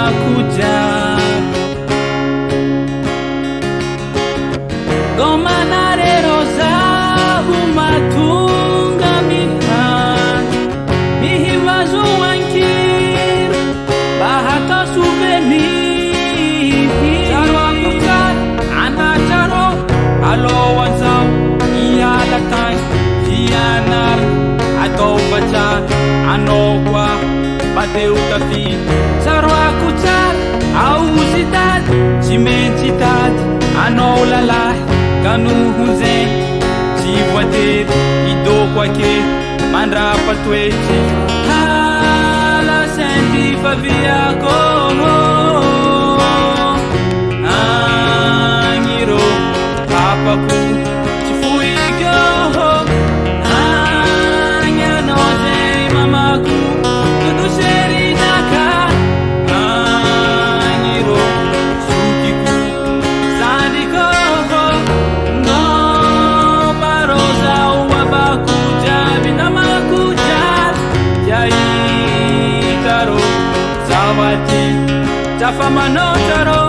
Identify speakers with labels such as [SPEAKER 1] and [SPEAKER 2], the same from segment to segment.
[SPEAKER 1] makuja gomanare rosa humatunga mihan mihimazu wankir bahata souvenir charo akutar anacharo alo wanzao ialatai fianar atau baca anokwa bateu tafi charo akutar au sitat cimentitat anau lalah kanu hunzen jiwater ido kwake mandrapa twete hala sendi faviako angiro papaku chifuiko anya noze mamaku tudu serinaka angiro sukiku sandiko no baroza uwabaku jabi namaku jal jaitaro zawati jafamanotaro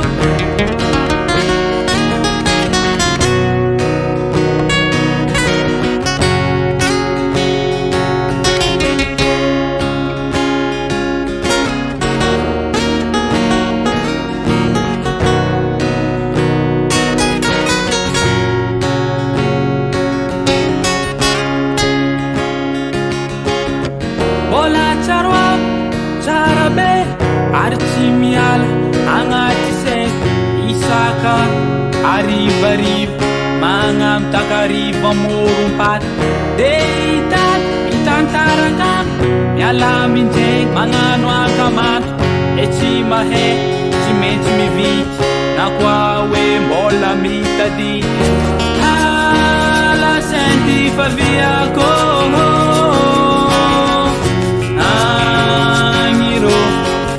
[SPEAKER 1] bola charwa charabe archimial angatise isaka arriva mangam takariva murumpat deitat itantarakam yalaminje mangano akamat echimahe chimechimivit nakwawe mbola mitadi hala senti faviako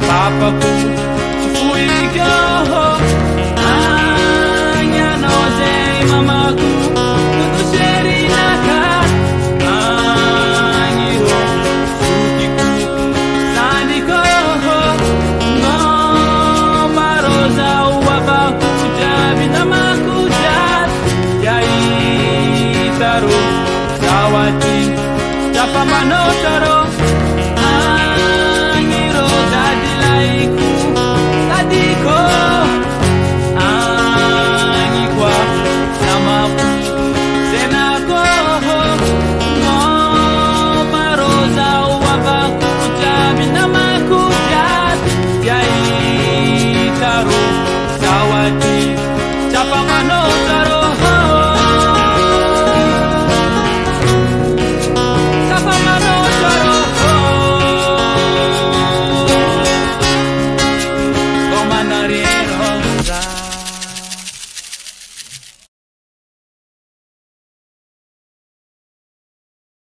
[SPEAKER 1] papaku chifuiko anya noze mamaku tudu serinaka angiro sukiku sandiko no maroza uwabaku jabi namaku jat jaitaro zawati japamano